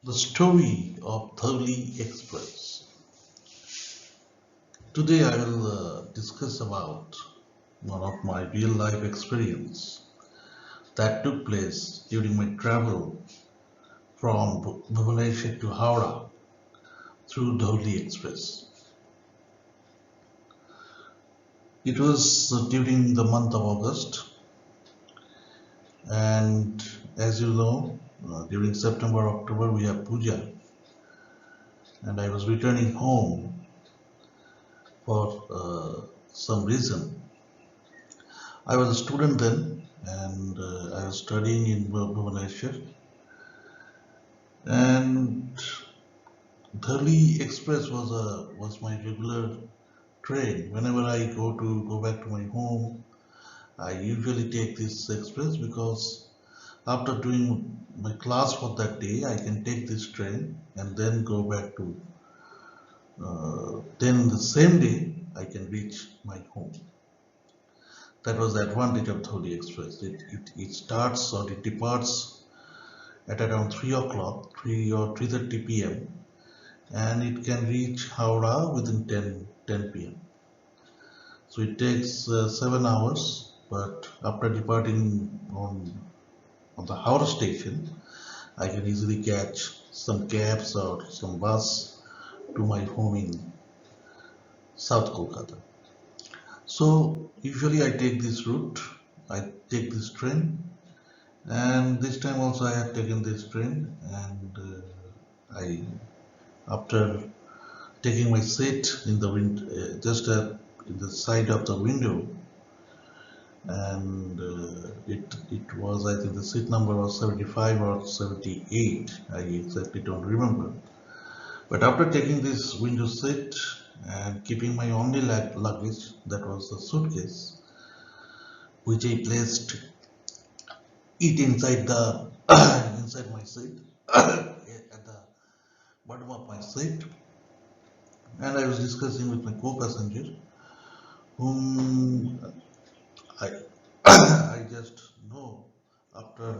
The story of Dhali Express. Today I will discuss about one of my real life experience that took place during my travel from Bhubaneswar to Howrah through Dhali Express. It was during the month of August, and as you know, during September October we have Puja, and I was returning home for some reason. I was a student then, and I was studying in Bhubaneswar. And Dhali Express was my regular train. Whenever I go back to my home, I usually take this express because after doing my class for that day, I can take this train and then go back to. Then the same day, I can reach my home. That was the advantage of Dholi Express. It starts or it departs at around 3 o'clock, 3 or 3:30 p.m. and it can reach Howrah within 10 p.m. So it takes 7 hours, but after departing on the Howrah station, I can easily catch some cabs or some bus to my home in South Kolkata. So usually I take this route, I take this train, and this time also I had taken this train, and I after taking my seat in the just in the side of the window, and it was, I think the seat number was 75 or 78. I exactly don't remember. But after taking this window seat and keeping my only luggage, that was the suitcase, which I placed it inside the inside my seat at the bottom of my seat, and I was discussing with my co-passenger, whom I I just know after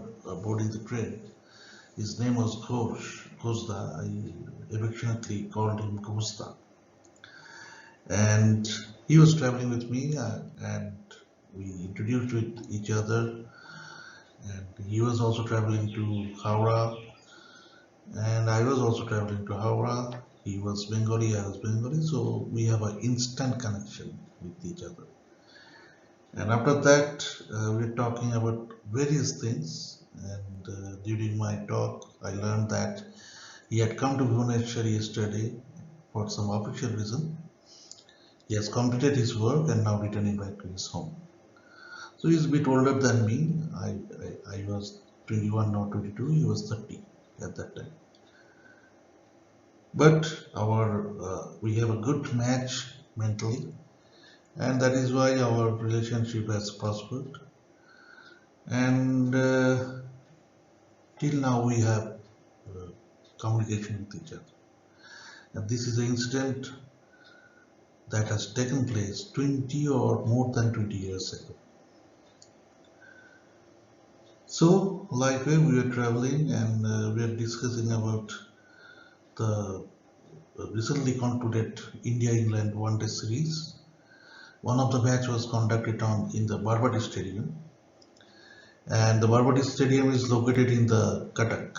boarding the train. His name was Ghosh. Ghosda. I affectionately called him Ghosda. And he was traveling with me, and we introduced with each other. And he was also traveling to Howrah, and I was also traveling to Howrah. He was Bengali, I was Bengali, so we have an instant connection with each other. And after that, we're talking about various things. And during my talk, I learned that he had come to Bhubaneswar yesterday for some official reason. He has completed his work and now returning back to his home. So he's a bit older than me. I was 21 or 22. He was 30 at that time. But our we have a good match mentally, and that is why our relationship has prospered. And till now we have uh, communication with each other. And this is an incident that has taken place 20 or more than 20 years ago. So, like we were traveling and we are discussing about the recently concluded India-England one-day series. One of the match was conducted on in the Barbati Stadium, and the Barbati Stadium is located in the Cuttack,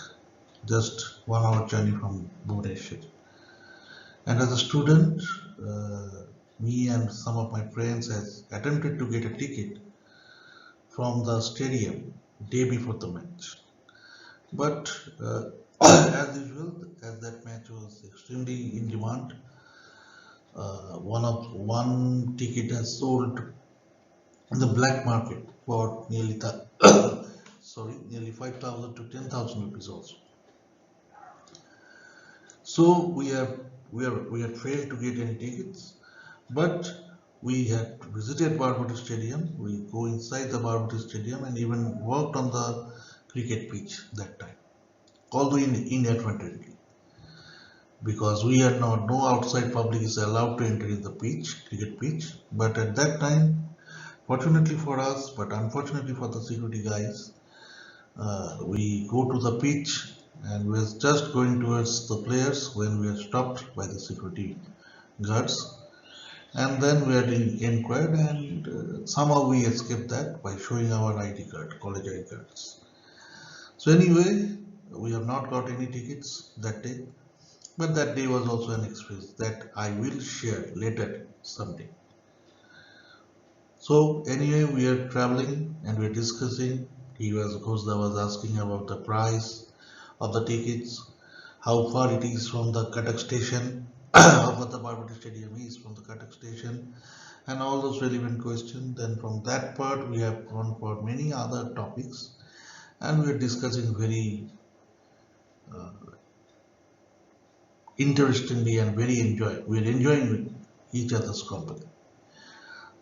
just 1 hour journey from Bhubaneswar. And as a student, me and some of my friends has attempted to get a ticket from the stadium day before the match. But as usual, as that match was extremely in demand, one ticket has sold in the black market for nearly nearly 5,000 to 10,000 rupees also. So we have failed to get any tickets, but we had visited Barbati Stadium. We go inside the Barbati Stadium and even worked on the cricket pitch that time, although inadvertently, because we are not, no outside public is allowed to enter in the pitch, cricket pitch. But at that time, fortunately for us, but unfortunately for the security guys, we go to the pitch and we were just going towards the players when we were stopped by the security guards. And then we had inquired, and somehow we escaped that by showing our ID card, college ID cards. So anyway, we have not got any tickets that day, but that day was also an experience that I will share later someday. So anyway, we are traveling and we are discussing. Ghosh was asking about the price of the tickets, how far it is from the Cuttack station, how far the Barbati Stadium is from the Cuttack station, and all those relevant questions. Then from that part, we have gone for many other topics, and we are discussing very uh, interestingly and very enjoy. We are enjoying each other's company.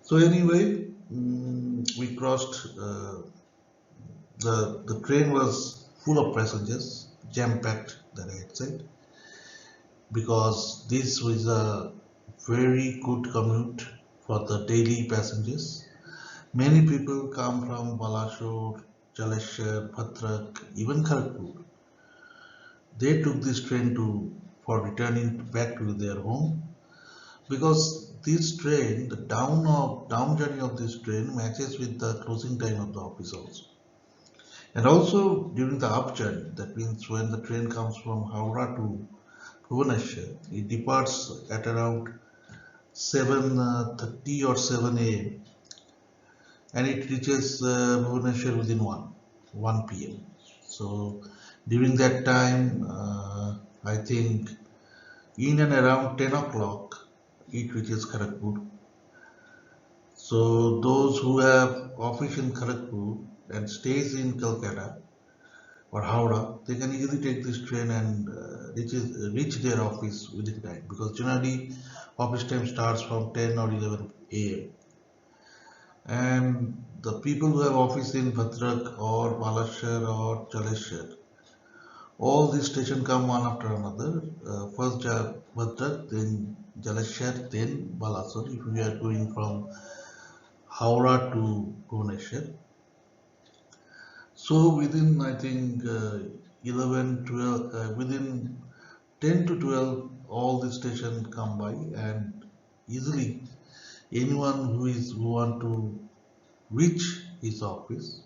So anyway, we crossed. The train was full of passengers, jam packed. That I had said, because this was a very good commute for the daily passengers. Many people come from Balashur, Jaleshwar, Bhadrak, even Kharagpur. They took this train to for returning back to their home, because this train, the down journey of this train matches with the closing time of the office also. And also during the up journey, that means when the train comes from Howrah to Bhubaneswar, it departs at around 7:30 or 7 a.m. and it reaches Bhubaneswar within 1 p.m. So during that time, I think in and around 10 o'clock, it reaches Kharagpur. So those who have office in Kharagpur and stays in Kolkata or Howrah, they can easily take this train and reach their office within time, because generally office time starts from 10 or 11 a.m. And the people who have office in Bhadrak or Balashar or Jaleshwar, all these stations come one after another. First Bhadrak, then Jaleshwar, then Balasar. If we are going from Howrah to Bhubaneswar, so within I think 11, 12, within 10 to 12, all the stations come by, and easily anyone who want to reach his office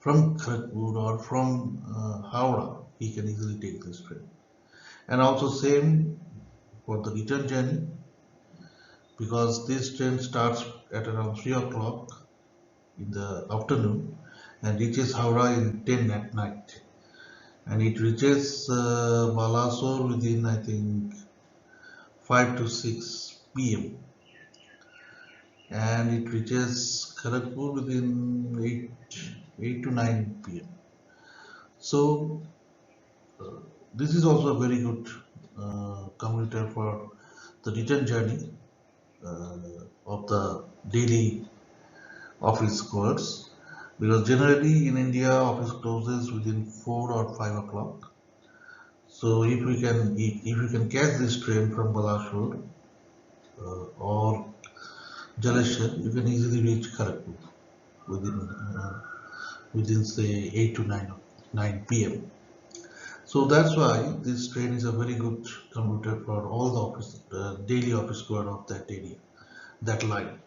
from Kharagpur or from Howrah, he can easily take this train. And also same for the return journey, because this train starts at around 3 o'clock in the afternoon and reaches Howrah in 10 at night. And it reaches Balasore within I think 5 to 6 p.m. and it reaches Kharagpur within 8 to 9 p.m. So uh, this is also a very good commuter for the return journey uh, of the daily office goers, because generally in India office closes within 4 or 5 o'clock. So if we can catch this train from Balashur or Jaleshwar, you can easily reach Kharagpur within within say 8 to 9 p.m. So that's why this train is a very good commuter for all the office daily office goer of that area, that line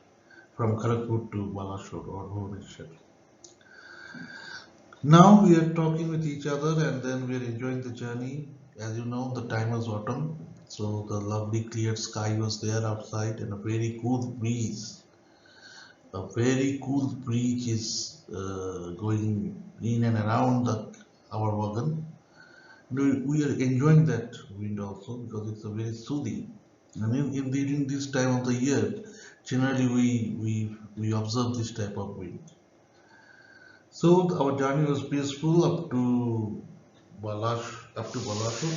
from Kharagpur to Balashur or Bhubaneswar. Now we are talking with each other and then we are enjoying the journey. As you know, the time was autumn, so the lovely clear sky was there outside and a very cool breeze. A very cool breeze is going in and around our wagon. We are enjoying that wind also because it's a very soothing. And during this time of the year, generally we observe this type of wind. So our journey was peaceful up to Balashur,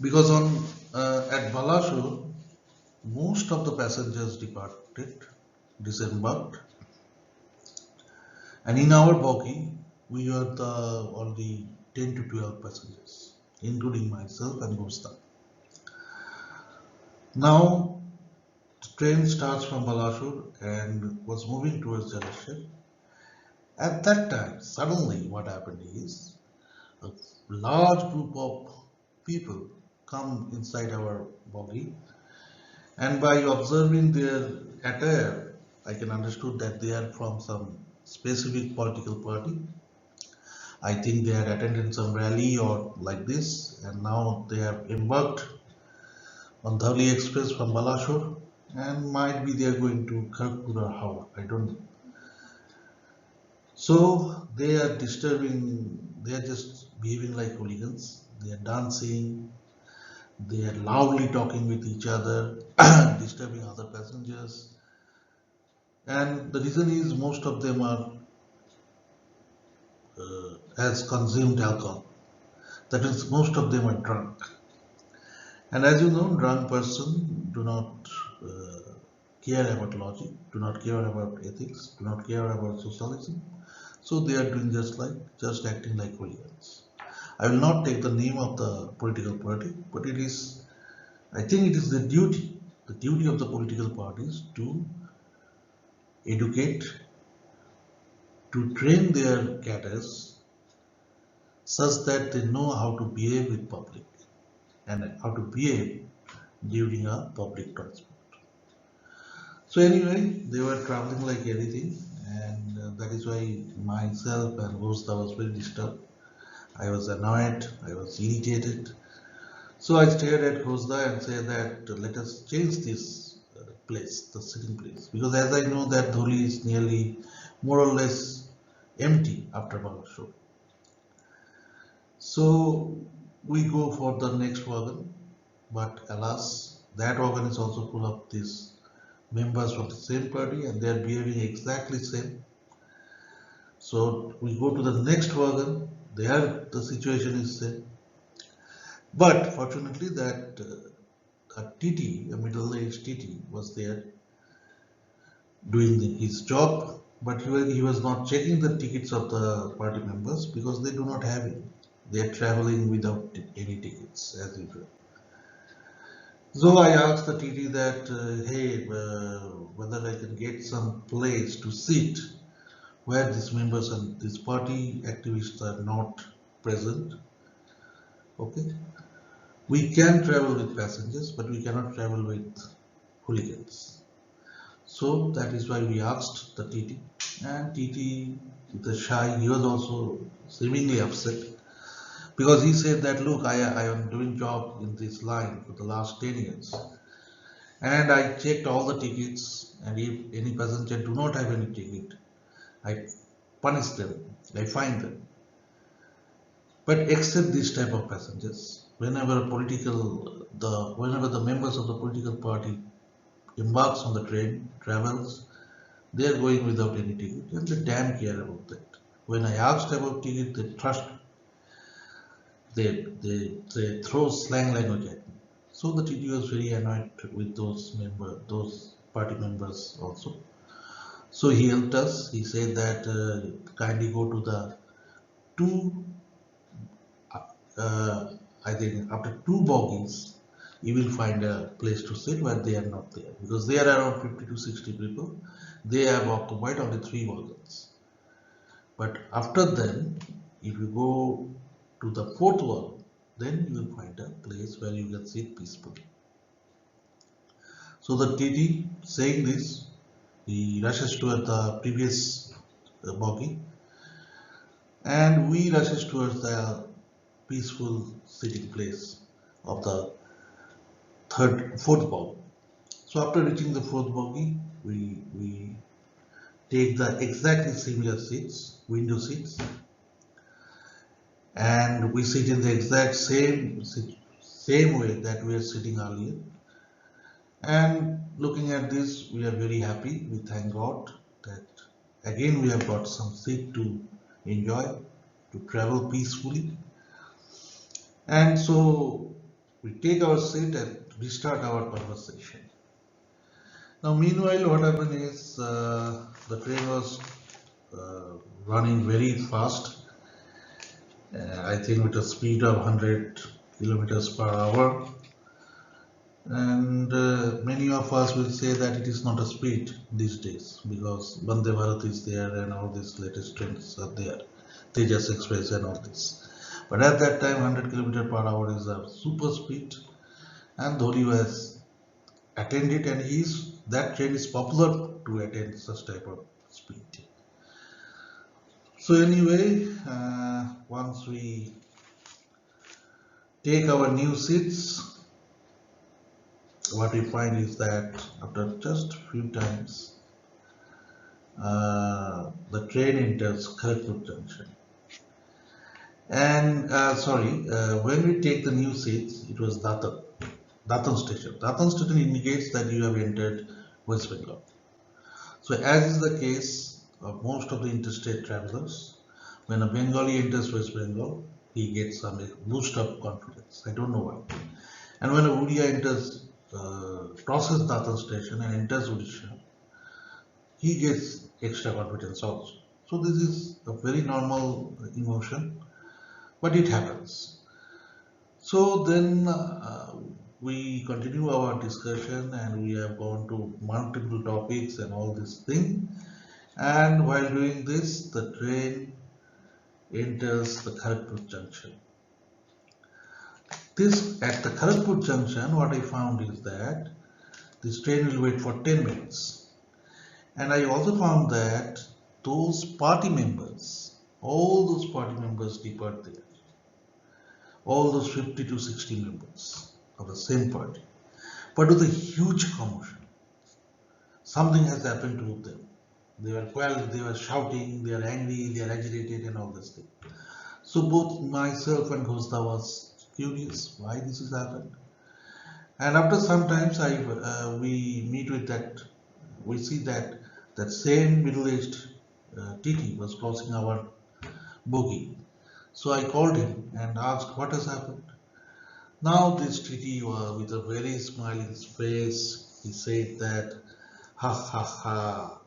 because on at Balashur most of the passengers disembarked, and in our bogie we were the only 10 to 12 passengers, including myself and Gusta. Now the train starts from Balashur and was moving towards Jaleshwar. At that time, suddenly what happened is a large group of people come inside our bogie, and by observing their attire, I can understood that they are from some specific political party. I think they had attended some rally or like this, and now they have embarked on Dhali Express from Balashore, and might be they are going to Kharagpur or Howrah. I don't know. So they are disturbing. They are just behaving like hooligans. They are dancing. They are loudly talking with each other, disturbing other passengers. And the reason is most of them are has consumed alcohol. That is, most of them are drunk. And as you know, drunk person do not care about logic, do not care about ethics, do not care about socialism. So they are doing just acting like hooligans. I will not take the name of the political party, but it is, I think it is the duty of the political parties to educate, to train their cadres such that they know how to behave with public and how to behave during a public transport. So anyway, they were traveling like anything, and that is why myself and Ghosta was very disturbed. I was annoyed, I was irritated. So I stared at Ghosda and said that let us change this place, the sitting place, because as I know that Dholi is nearly more or less empty after Balashore. So we go for the next wagon, but alas, that wagon is also full of these members from the same party and they are behaving exactly same. So we go to the next wagon, there the situation is same. But fortunately that a TT, a middle-aged TT was there doing his job, but he was not checking the tickets of the party members because they do not have it. They are traveling without any tickets as usual. So I asked the TT that, hey, whether I can get some place to sit where these members and these party activists are not present. Okay, we can travel with passengers, but we cannot travel with hooligans. So that is why we asked the TT, and TT, the shy, he was also seemingly upset because he said that look, I am doing job in this line for the last 10 years, and I checked all the tickets, and if any passenger do not have any ticket, I punish them, I fine them. But except this type of passengers, whenever the members of the political party embarks on the train, travels, they are going without any ticket and they damn care about that. When I asked about ticket, they throw slang language at me. So the TT was very annoyed with those party members also. So he helped us. He said that kindly go to the two, uh, I think after two bogies, you will find a place to sit where they are not there because they are around 50 to 60 people. They have occupied only three wagons. But after then, if you go to the fourth wagon, then you will find a place where you can sit peacefully. So the TT saying this, he rushes toward the previous bogie and we rushes towards the peaceful sitting place of the fourth bogie. So after reaching the fourth bogie, we take the exactly similar seats, window seats, and we sit in the exact same way that we are sitting earlier. And looking at this, we are very happy. We thank God that again we have got some seat to enjoy, to travel peacefully. And so we take our seat and restart our conversation. Now, meanwhile, what happened is the train was running very fast. I think with a speed of 100 kilometers per hour. And many of us will say that it is not a speed these days because Vande Bharat is there and all these latest trains are there, Tejas Express and all this. But at that time, 100 km/h is a super speed, and Dholi was attended, and that train is popular to attend such type of speed. So anyway, once we take our new seats, what we find is that after just few times, the train enters Kharagpur Junction. And when we take the new seats, it was Datan station. Datan station indicates that you have entered West Bengal. So as is the case of most of the interstate travelers, when a Bengali enters West Bengal, he gets some boost of confidence. I don't know why. And when a Odia crosses Datan station and enters Odisha, he gets extra confidence also. So this is a very normal emotion, but it happens. So then we continue our discussion, and we have gone to multiple topics and all this thing. And while doing this, the train enters the Kharagpur junction. At the Kharagpur junction, what I found is that this train will wait for 10 minutes. And I also found that all those party members depart there. All those 50 to 60 members of the same party. But with a huge commotion. Something has happened to them. They were shouting, they are angry, they are agitated, and all this thing. So both myself and Ghosh was curious why this has happened. And after some times, we see that same middle-aged TT was crossing our bogie. So I called him and asked what has happened. Now this TT with a very smiling face, he said that, ha ha ha,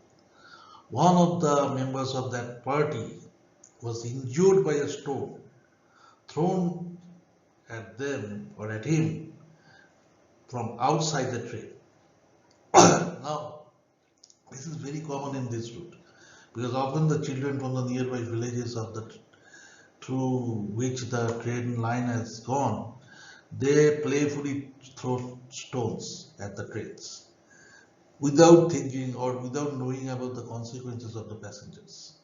one of the members of that party was injured by a stone thrown at them or at him from outside the train. Now, this is very common in this route because often the children from the nearby villages through which the train line has gone, they playfully throw stones at the trains without thinking or without knowing about the consequences of the passengers.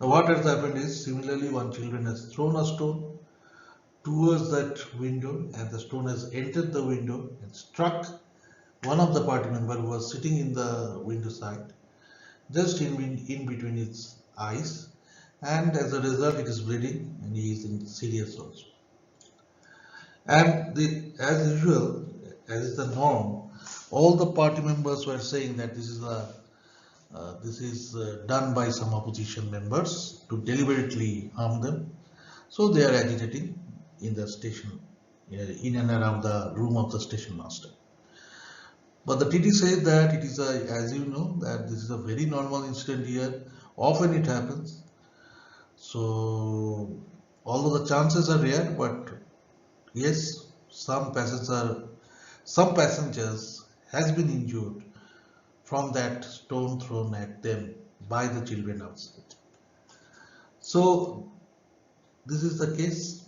Now what has happened is similarly one children has thrown a stone towards that window, and the stone has entered the window and struck one of the party member who was sitting in the window side, just in between its eyes, and as a result it is bleeding and he is in serious also. And as usual, as is the norm, all the party members were saying that this is done by some opposition members to deliberately harm them. So they are agitating in the station, in and around the room of the station master. But the TT said that it is as you know, that this is a very normal incident here. Often it happens. So although the chances are rare, but yes, some passengers has been injured from that stone thrown at them by the children outside. So this is the case.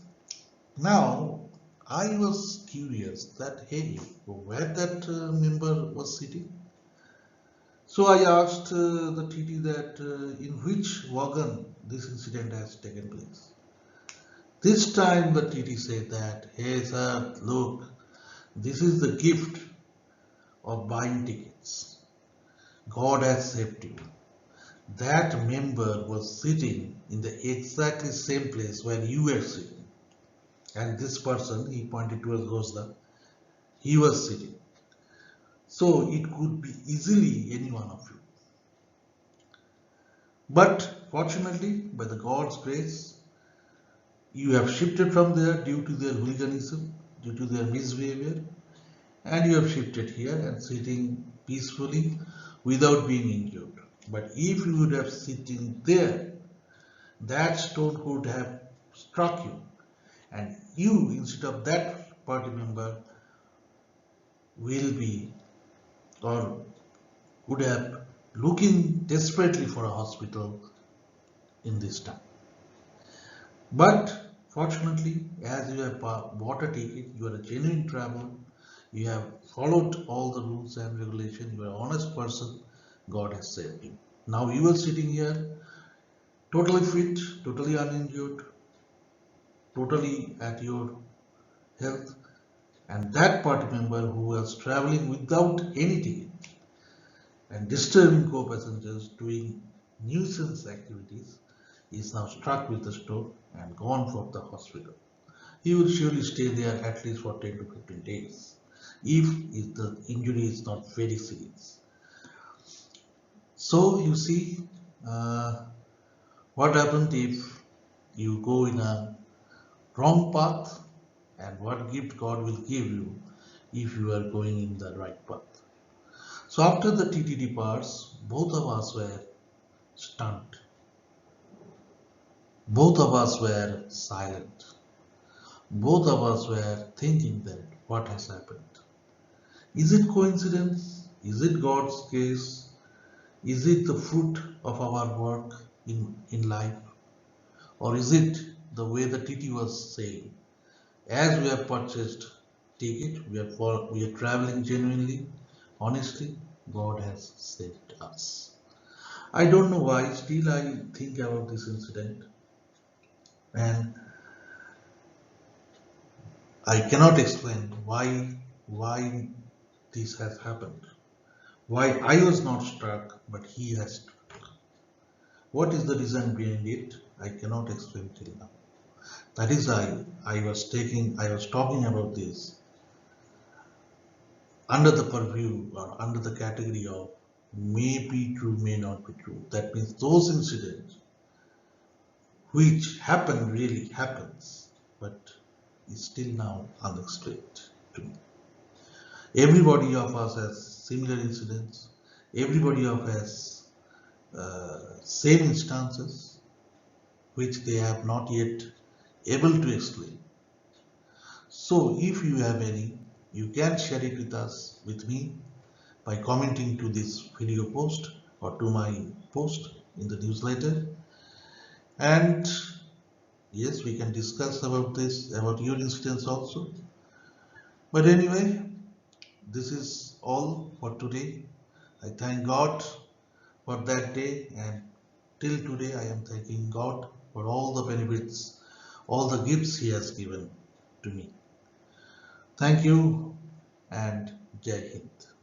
Now I was curious that hey, where that member was sitting. So I asked the TT that in which wagon this incident has taken place. This time the TT said that, hey sir, look, this is the gift of buying tickets. God has saved you. That member was sitting in the exactly same place where you were sitting. And this person, he pointed towards Ghosh, he was sitting. So it could be easily any one of you. But fortunately, by the God's grace, you have shifted from there due to their hooliganism, due to their misbehavior, and you have shifted here and sitting peacefully without being injured. But if you would have sitting there, that stone could have struck you, and you, instead of that party member, will be or would have looking desperately for a hospital in this time. But Fortunately, as you have bought a ticket, you are a genuine traveler, you have followed all the rules and regulations, you are an honest person, God has saved you. Now you are sitting here totally fit, totally uninjured, totally at your health, and that party member who was traveling without any ticket and disturbing co-passengers doing nuisance activities is now struck with a stroke and gone for the hospital. He will surely stay there at least for 10 to 15 days if the injury is not very serious. So you see, uh, what happens if you go in a wrong path and what gift God will give you if you are going in the right path. So after the TT departs, both of us were stunned. Both of us were silent. Both of us were thinking that what has happened. Is it coincidence? Is it God's case? Is it the fruit of our work in life? Or is it the way the TT was saying? As we have purchased ticket, we are traveling genuinely, honestly, God has saved us. I don't know why, still I think about this incident and I cannot explain why this has happened. Why I was not struck, but he has struck. What is the reason behind it? I cannot explain till now. That is why I was talking about this under the purview or under the category of may be true, may not be true. That means those incidents which happen really happens, but is still now unexplained to me. Everybody of us has similar incidents. Everybody of us has same instances which they have not yet able to explain. So if you have any, you can share it with us, with me, by commenting to this video post or to my post in the newsletter. And yes, we can discuss about this, about your incidents also. But anyway, this is all for today. I thank God for that day, and till today I am thanking God for all the benefits, all the gifts He has given to me. Thank you and Jai Hind.